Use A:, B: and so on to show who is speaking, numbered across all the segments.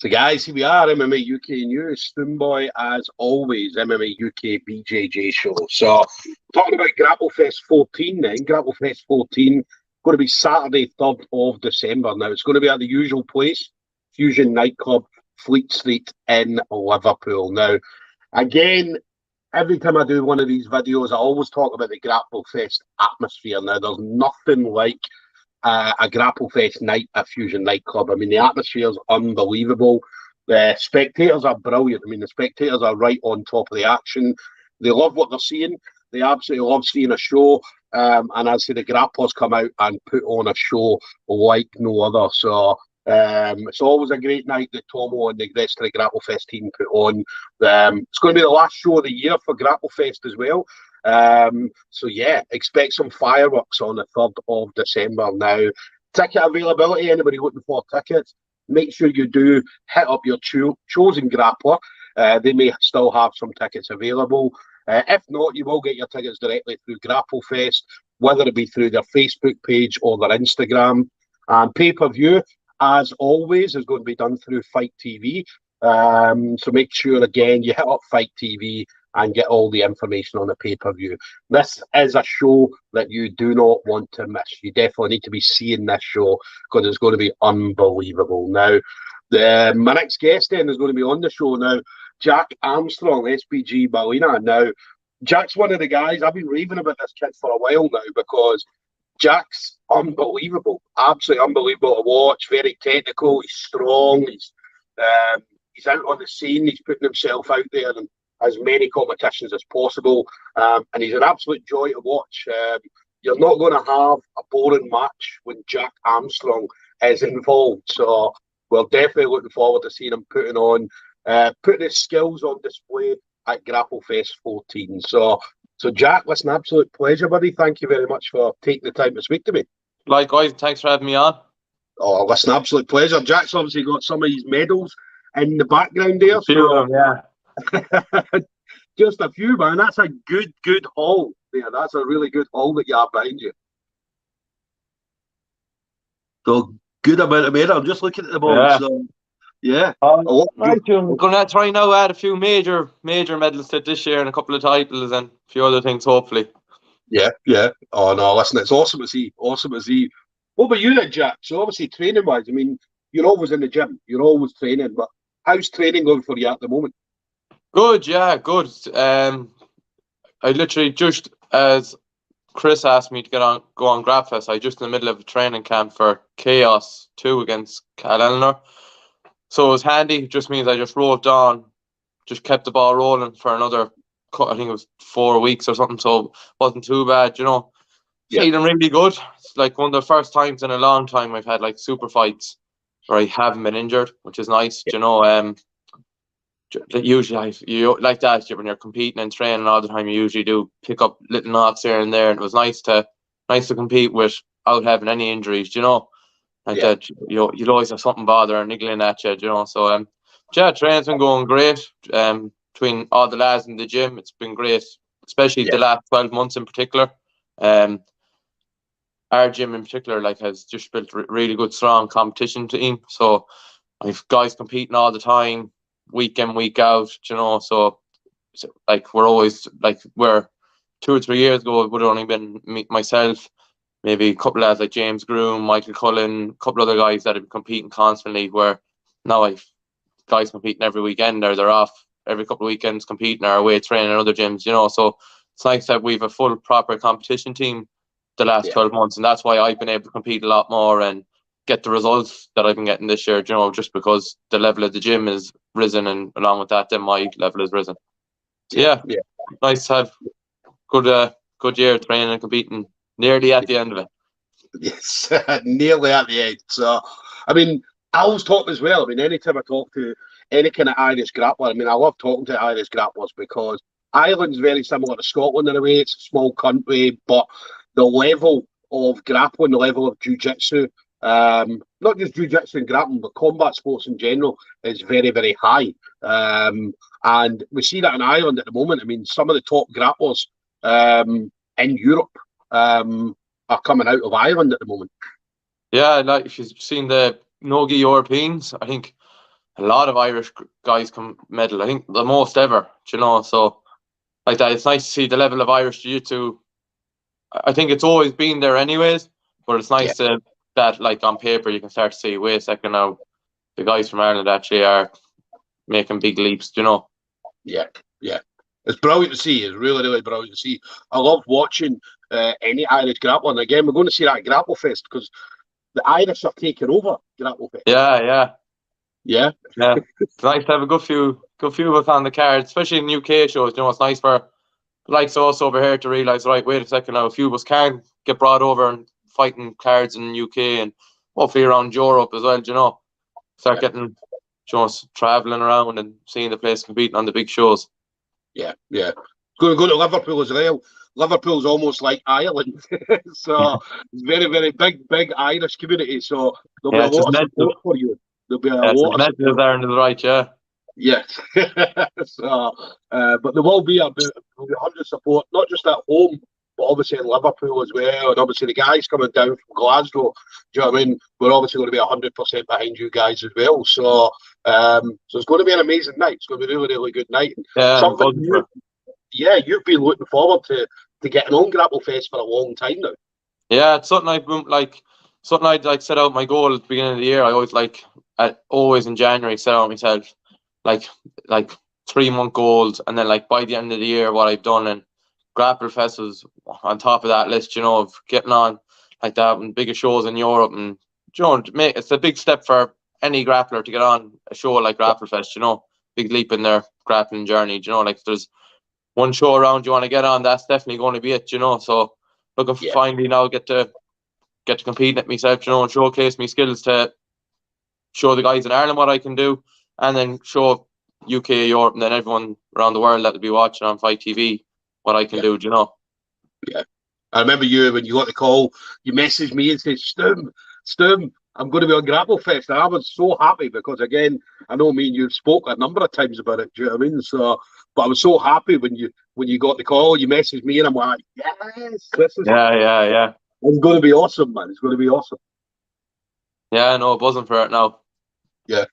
A: So guys, here we are, MMA UK News, Stoomboy as always, MMA UK BJJ show. So talking about Grapplefest 14 then, Grapplefest 14, going to be Saturday 3rd of December. Now it's going to be at the usual place, Fusion Nightclub, Fleet Street in Liverpool. Now, again, every time I do one of these videos, I always talk about the Grapplefest atmosphere. Now, there's nothing like a Grapplefest night at Fusion Nightclub. I mean, the atmosphere is unbelievable. The spectators are brilliant. I mean, the spectators are right on top of the action. They love what they're seeing. They absolutely love seeing a show. And I say the grapplers come out and put on a show like no other. So it's always a great night that Tomo and the rest of the Grapplefest team put on. It's going to be the last show of the year for Grapplefest as well. So yeah, expect some fireworks on the 3rd of December. Now, ticket availability, anybody looking for tickets, make sure you do hit up your chosen grappler. They may still have some tickets available. If not, you will get your tickets directly through Grapplefest, whether it be through their Facebook page or their Instagram. And pay-per-view, as always, is going to be done through Fight TV. So make sure, again, you hit up Fight TV and get all the information on the pay-per-view. This is a show that you do not want to miss. You definitely need to be seeing this show because it's going to be unbelievable. Now, my next guest then is going to be on the show now, Jack Armstrong, SBG Ballina. Now, Jack's one of the guys, I've been raving about this kid for a while now because Jack's unbelievable, absolutely unbelievable to watch, very technical, he's strong, he's out on the scene, he's putting himself out there and as many competitions as possible, and he's an absolute joy to watch. You're not going to have a boring match when Jack Armstrong is involved, so we're definitely looking forward to seeing him putting his skills on display at Grapplefest 14. So Jack, listen, absolute pleasure, buddy. Thank you very much for taking the time to speak to me.
B: Likewise, thanks for having me on.
A: Oh, listen, absolute pleasure. Jack's obviously got some of his medals in the background there.
B: A few of them, yeah.
A: Just a few, man. That's a good haul there. That's a really good haul that you have behind you. So good amount of medal. I'm just looking at the ball.
B: Yeah.
A: So yeah.
B: I'm going to try now add a few major medals to this year and a couple of titles and a few other things, hopefully.
A: Yeah. Oh no, listen, it's awesome to see. What about you then, Jack? So obviously training wise, I mean, you're always in the gym, you're always training, but how's training going for you at the moment?
B: Good, yeah, good. I literally just as Chris asked me to go on Grapplefest, I just in the middle of a training camp for Chaos 2 against Cal Eleanor. So it was handy. It just means I just rolled on, just kept the ball rolling for another, I think it was 4 weeks or something. So it wasn't too bad, you know. Yeah. Feeling really good. It's like one of the first times in a long time I've had like super fights where I haven't been injured, which is nice, you know. Usually you like that when you're competing and training all the time, you usually do pick up little knocks here and there, and it was nice to compete without having any injuries, you know. And that you'd always have something bothering, niggling at you, you know. So training's been going great. Between all the lads in the gym, it's been great, especially the last 12 months in particular. Our gym in particular has just built a really good, strong competition team. So I've guys competing all the time, week in, week out, you know. So we're always we're 2 or 3 years ago, it would have only been myself, maybe a couple of lads like James Groom, Michael Cullen, a couple other guys that have been competing constantly, where now I've guys competing every weekend, or they're off every couple of weekends competing or away training in other gyms, you know. So it's nice that we've a full proper competition team the last 12 months, and that's why I've been able to compete a lot more and get the results that I've been getting this year, you know, just because the level of the gym is risen, and along with that then my level has risen. So nice to have good year training and competing, nearly at the end of it.
A: Yes, nearly at the end. So I mean, I always talk as well. I mean, anytime I talk to any kind of Irish grappler, I mean, I love talking to Irish grapplers because Ireland's very similar to Scotland in a way. It's a small country, but the level of grappling, the level of jiu-jitsu, not just jiu-jitsu and grappling, but combat sports in general is very, very high. And we see that in Ireland at the moment. I mean, some of the top grapplers in Europe are coming out of Ireland at the moment.
B: Yeah, like if you've seen the Nogi Europeans, I think a lot of Irish guys come medal. I think the most ever, you know. So like that, it's nice to see the level of Irish jiu-jitsu. I think it's always been there anyways, but it's nice that like on paper you can start to see, wait a second now, the guys from Ireland actually are making big leaps, you know.
A: Yeah, yeah. It's brilliant to see. It's really, really brilliant to see. I love watching any Irish grappling. Again, we're going to see that at Grapplefest because the Irish are taking over Grapplefest.
B: Yeah.
A: Yeah.
B: It's nice to have a good few of us on the card, especially in UK shows. You know, it's nice for like us over here to realise, right, wait a second now, a few of us can get brought over and fighting cards in UK and hopefully around Europe as well, you know. Start getting just travelling around and seeing the place competing on the big shows.
A: Yeah. Going to go to Liverpool as well. Liverpool's almost like Ireland. So it's very, very big Irish community. So there'll be a lot of support for you. There'll be a lot of support.
B: There and to the right, yeah.
A: Yes. So, but there will be a 100 support, not just at home, but obviously in Liverpool as well. And obviously the guys coming down from Glasgow, do you know what I mean? We're obviously going to be 100% behind you guys as well. So, so it's going to be an amazing night. It's going to be a really, really good night. You've been looking forward to getting on Grapplefest for a long time now. Yeah,
B: it's something I'd set out my goal at the beginning of the year. I always in January set out myself like 3-month goals, and then like by the end of the year what I've done, and Grapplefest was on top of that list, you know, of getting on like that and bigger shows in Europe, and you know, it's a big step for any grappler to get on a show like Grapplefest, you know, big leap in their grappling journey, you know, like if there's one show around you want to get on, that's definitely going to be it, you know. So looking for finally now get to compete at myself, you know, and showcase my skills to show the guys in Ireland what I can do, and then show UK, Europe, and then everyone around the world that will be watching on Fight TV what I can do, you know.
A: Yeah. I remember you, when you got the call, you messaged me and said, Stoom, I'm going to be on Grapplefest. And I was so happy because, again, I know me and you spoke a number of times about it, do you know what I mean? So, but I was so happy when you got the call, you messaged me, and I'm like, yes, this is
B: yeah.
A: It's going to be awesome, man. It's going to be awesome.
B: Yeah, no, it wasn't for it now.
A: Yeah.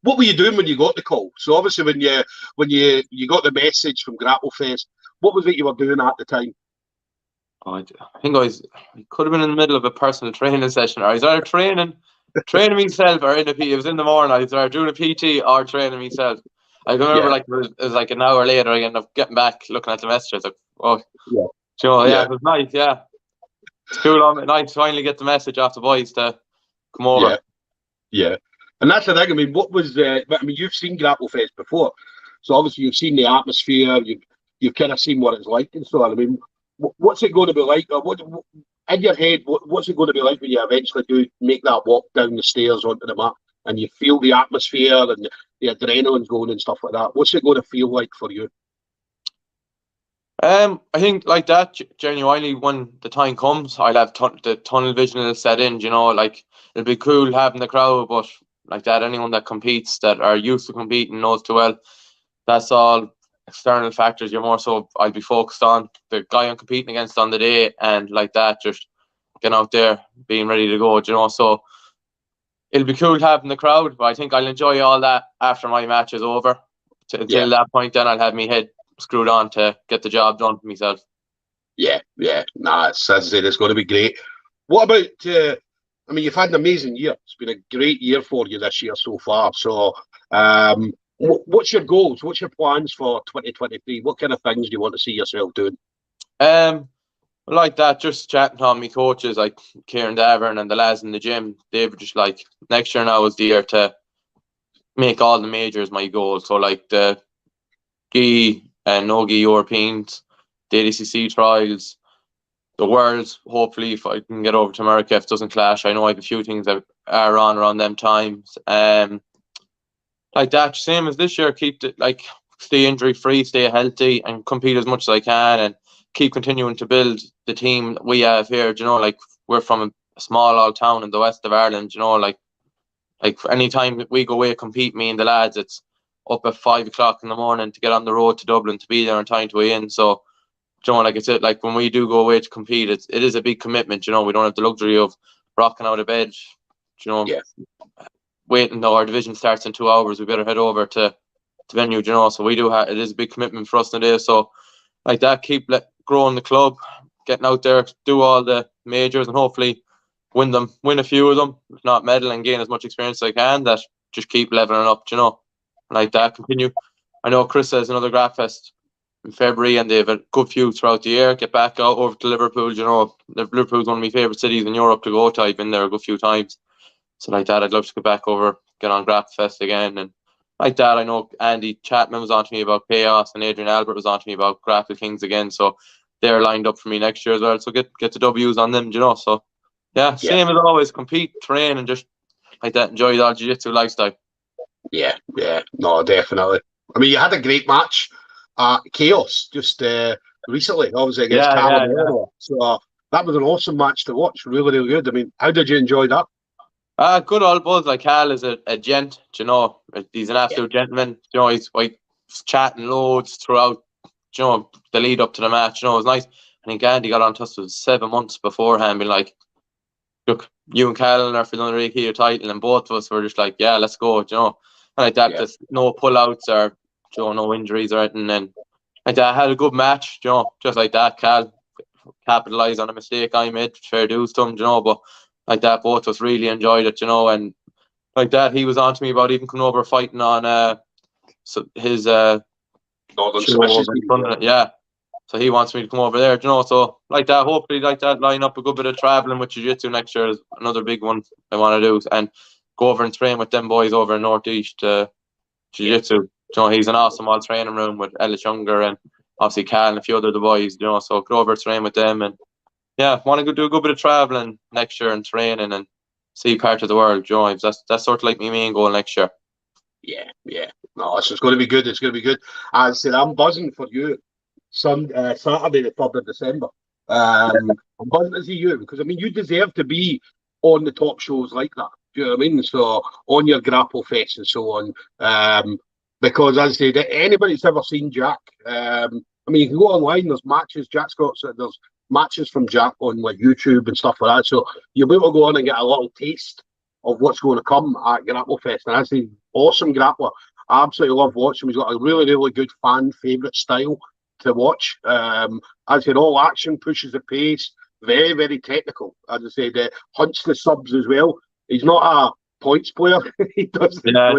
A: What were you doing when you got the call? So obviously when you got the message from Grapplefest, what was it you were doing at the time?
B: I think I could have been in the middle of a personal training session, or I was either training myself or in a PT. It was in the morning. I was either doing a PT or training myself. I remember like it was like an hour later. I ended up getting back, looking at the message. I was like, oh, it was nice. Yeah, it's cool. Nice to finally get the message off the boys to come over.
A: Yeah. And that's the thing. I mean, what was you've seen Grapplefest before, so obviously you've seen the atmosphere. You've kind of seen what it's like and so on. I mean, what's it going to be like? What in your head? What's it going to be like when you eventually do make that walk down the stairs onto the mat and you feel the atmosphere and the adrenaline's going and stuff like that? What's it going to feel like for you?
B: I think like that, genuinely, when the time comes, I'll have the tunnel vision will set in. You know, like it'll be cool having the crowd, but like that, anyone that competes, that are used to competing, knows too well, that's all external factors. You're more so, I'll be focused on the guy I'm competing against on the day, and like that, just getting out there, being ready to go, you know. So it'll be cool having the crowd, but I think I'll enjoy all that after my match is over. Until that point, then I'll have my head screwed on to get the job done for myself. Yeah.
A: Nah, as I said, it's going to be great. What about? I mean, you've had an amazing year. It's been a great year for you this year so far. So, what's your goals? What's your plans for 2023? What kind of things do you want to see yourself doing?
B: Like that, just chatting on my coaches, like Kieran Davern and the lads in the gym. They were just like, next year now is the year to make all the majors my goal. So, like the gi and no gi Europeans, the ADCC trials, the Worlds, hopefully, if I can get over to America, if it doesn't clash. I know I have a few things that are on around them times. Like that, same as this year, stay injury free, stay healthy, and compete as much as I can, and keep continuing to build the team we have here. You know, like we're from a small old town in the west of Ireland. You know, like any time we go away compete, me and the lads, it's up at 5 o'clock in the morning to get on the road to Dublin to be there on time to weigh in. So, you know, like I said, like when we do go away to compete, it is a big commitment. You know, we don't have the luxury of rocking out of bed, you know, waiting till our division starts in 2 hours. We better head over to venue, you know. So we do have, it is a big commitment for us today. So like that, keep growing the club, getting out there, do all the majors, and hopefully win a few of them, if not medal, and gain as much experience as I can. That just keep leveling up, you know. Like that, continue. I know Chris has another Grapplefest in February, and they have a good few throughout the year. Get back out over to Liverpool, you know. Liverpool's one of my favourite cities in Europe to go to. I've been there a good few times. So like that, I'd love to get back over, get on Grapplefest again. And like that, I know Andy Chapman was on to me about Chaos, and Adrian Albert was on to me about Grapple Kings again. So they're lined up for me next year as well. So get the W's on them, you know. So yeah, same as always, compete, train, and just like that, enjoy the jiu-jitsu lifestyle.
A: Yeah, no, definitely. I mean, you had a great match at Chaos just recently, obviously against Callum. Yeah. So that was an awesome match to watch. Really, really good. I mean, how did you enjoy that?
B: Good old buzz. Like, Cal is a gent, you know. He's an absolute gentleman. You know, he's like chatting loads throughout, you know, the lead up to the match. You know, it was nice. I think Andy got on to us 7 months beforehand, being like, look, you and Cal are for the Ricky title, and both of us were just like, yeah, let's go, you know. And like that, there's no pullouts or, you know, no injuries or anything. And like that, I had a good match, you know, just like that. Cal capitalised on a mistake I made, fair dues to him, you know, but like that, both of us really enjoyed it, you know. And like that, he was on to me about even coming over fighting on his
A: Northern Smashes.
B: Yeah. So he wants me to come over there, you know. So like that, hopefully like that, line up a good bit of travelling with jiu-jitsu next year is another big one I want to do. And go over and train with them boys over in Northeast jiu-jitsu. You know, he's an awesome old training room with Ellis Younger and obviously Cal and a few other the boys, you know. So go over, train with them, and yeah, want to go do a good bit of travelling next year and training and see part of the world, you know. That's sort of like my main goal next year.
A: Yeah. No, it's going to be good. It's going to be good. As I said, I'm buzzing for you. Saturday, the 3rd of December. I'm buzzing to see you because, I mean, you deserve to be on the top shows like that. Do you know what I mean? So, on your Grapplefest and so on. Because, as I said, anybody that's ever seen Jack, I mean, you can go online, there's matches, there's matches from Jack on like YouTube and stuff like that. So, you'll be able to go on and get a little taste of what's going to come at Grapplefest. And as I say, awesome grappler. I absolutely love watching him. He's got a really, really good fan favourite style to watch. As I said, all action, pushes the pace, very, very technical. As I said, hunts the subs as well. He's not a points player. He doesn't.
B: Yeah,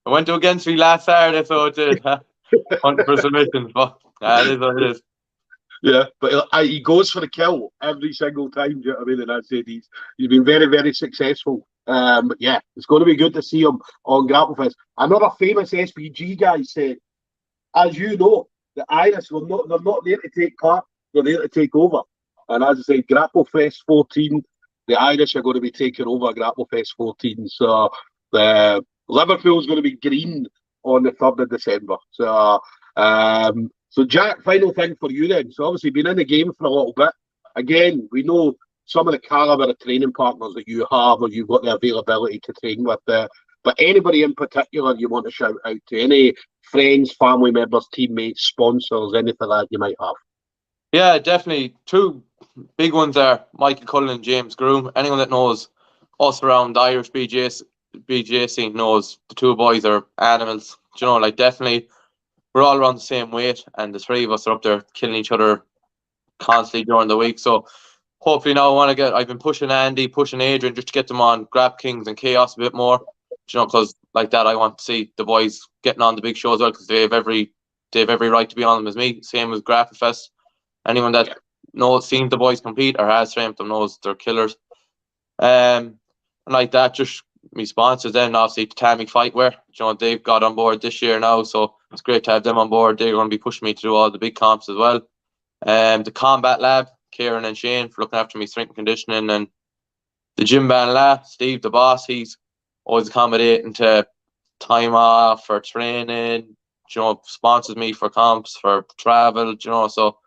B: I went to against me last Saturday, so it did. Hunt for submissions, but it is what it is.
A: Yeah, but he goes for the kill every single time. Do you know what I mean? And I said he's been very, very successful. But yeah, it's going to be good to see him on Grapplefest. Another famous SBG guy said, as you know, the Irish they're not there to take part, they're there to take over. And as I say, Grapplefest 14, the Irish are going to be taking over Grapplefest 14. So Liverpool's going to be green on the 3rd of December. So Jack, final thing for you then. So obviously been in the game for a little bit. Again, we know some of the calibre of training partners that you have or you've got the availability to train with. But anybody in particular you want to shout out to? Any friends, family members, teammates, sponsors, anything like that you might have?
B: Yeah, definitely. 2 big ones there, Michael Cullen and James Groom. Anyone that knows us around the Irish BJJ scene knows the 2 boys are animals. Do you know, like, definitely we're all around the same weight, and the 3 of us are up there killing each other constantly during the week. So hopefully now I've been pushing Andy, pushing Adrian just to get them on Grab Kings and Chaos a bit more. You know, because like that, I want to see the boys getting on the big shows as well, because they have every right to be on them as me. Same as Grapplefest. Anyone that knows, seen the boys compete or has trained them knows they're killers. And like that, just me sponsors then obviously Tatami Fightwear. You know, they've got on board this year now, so it's great to have them on board. They're going to be pushing me to do all the big comps as well. The Combat Lab, Kieran and Shane for looking after me strength and conditioning, and the Gym Ban La, Steve the boss, he's always accommodating to time off for training, you know, sponsors me for comps, for travel, you know. So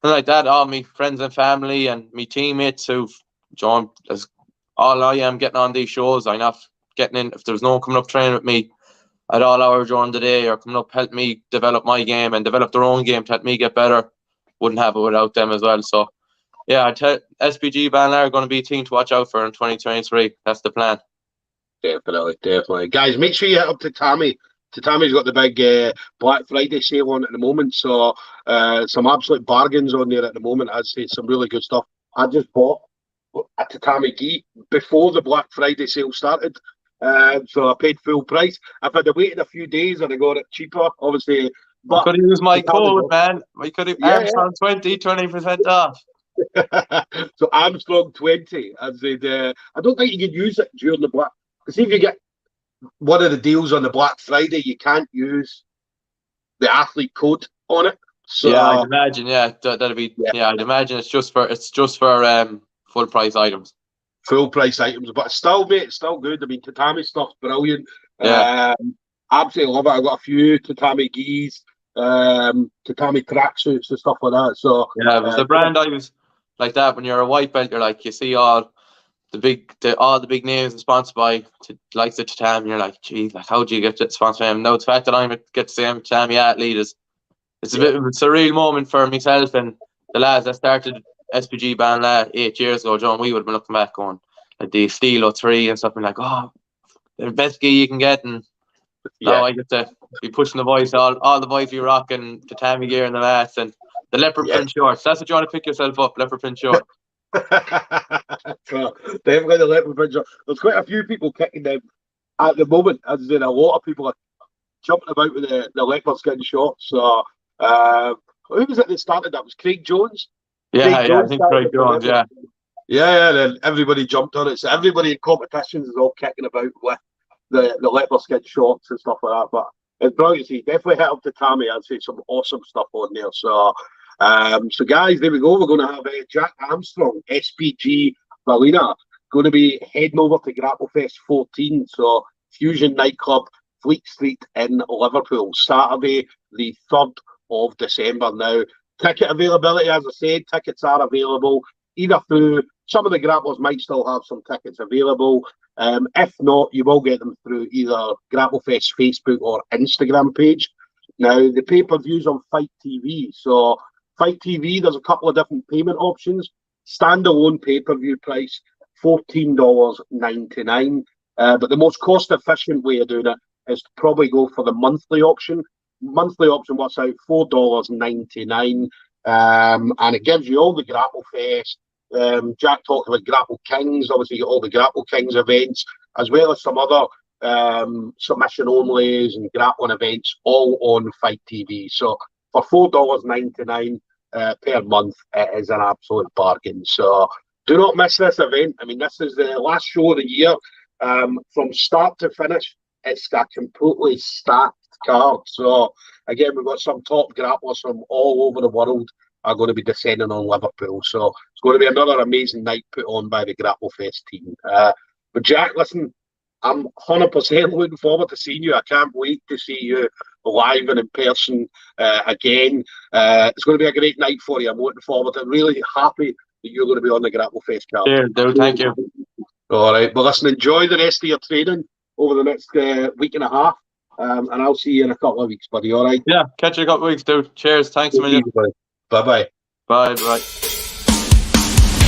B: like that, all my friends and family and my teammates who've joined, as all I am getting on these shows. I'm not getting in if there's no one coming up training with me at all hours during the day or coming up help me develop my game and develop their own game to help me get better. Wouldn't have it without them as well. So yeah, SBG Ballina are going to be a team to watch out for in 2023. That's the plan.
A: Definitely. Guys, make sure you hit up Tatami. Tatami's got the big Black Friday sale on at the moment, so some absolute bargains on there at the moment. I'd say some really good stuff. I just bought a tatami gi before the Black Friday sale started, so I paid full price. If I'd have waited a few days, I'd have got it cheaper, obviously.
B: I could have used my code,
A: got,
B: man. I could have Armstrong 20% off.
A: So Armstrong 20, I said, I don't think you can use it during the Black. See if you get one of the deals on the Black Friday, you can't use the athlete code on it. So
B: yeah, I'd imagine. Yeah, that'd be. Yeah, I'd imagine it's just for full price items.
A: Full price items, but still, mate, it's still good. I mean, tatami stuff's brilliant.
B: Yeah,
A: Absolutely love it. I got a few tatami gis, tatami tracksuits and stuff like that. So
B: yeah, it was the brand I was like that. When you're a white belt, you're like, you see all the big names and sponsored by like the tatami. You're like, geez, like how do you get to sponsor him? No, the fact that I'm get the same tatami athlete it's a bit of a surreal moment for myself and the lads that started SBG Ballina 8 years ago. John, we would have been looking back on like the Steel 03 and stuff, and like, oh, the best gi you can get, and now I get to be pushing the boys, all the boys be rocking the tatami gear and the mats and the leopard print shorts. That's what you want to pick yourself up, leopard print shorts.
A: So, definitely the leopard print shorts. There's quite a few people kicking them at the moment. As in, a lot of people are jumping about with the leopard skin shorts. So, who was it that started that? Was Craig Jones?
B: Yeah, I think Craig Jones, yeah.
A: Yeah, then everybody jumped on it. So everybody in competitions is all kicking about with the leopard skin shorts and stuff like that. But it's brilliant. So definitely hit up Tatami. I'd say some awesome stuff on there. So, so guys, there we go. We're going to have Jack Armstrong, SBG Ballina, going to be heading over to Grapplefest 14. So Fusion Nightclub, Fleet Street in Liverpool, Saturday the 3rd of December. Now, ticket availability, as I said, tickets are available either through, some of the grapplers might still have some tickets available. If not, you will get them through either Grapplefest Facebook or Instagram page. Now, the pay-per-view's on Fight TV. So, Fight TV, there's a couple of different payment options. Standalone pay-per-view price, $14.99. But the most cost-efficient way of doing it is to probably go for the monthly option. Monthly option works out $4.99, and it gives you all the Grapplefest. Jack talked about Grapple Kings. Obviously, you get all the Grapple Kings events, as well as some other submission onlys and grappling events, all on Fight TV. So for $4.99 per month, it is an absolute bargain. So do not miss this event. I mean, this is the last show of the year. From start to finish, it's a completely stacked card. So again, we've got some top grapplers from all over the world are going to be descending on Liverpool. So it's going to be another amazing night put on by the Grapplefest team. But Jack, listen, I'm 100% looking forward to seeing you. I can't wait to see you live and in person again. It's going to be a great night for you. I'm looking forward to it. Really happy that you're going to be on the Grapplefest card.
B: Yeah, dude, thank you.
A: All right. Well, listen, enjoy the rest of your training over the next week and a half. And I'll see you in a couple of weeks, buddy. All right?
B: Yeah, catch you in a couple of weeks, dude. Cheers. Thanks a million.
A: Bye-bye.
B: Bye.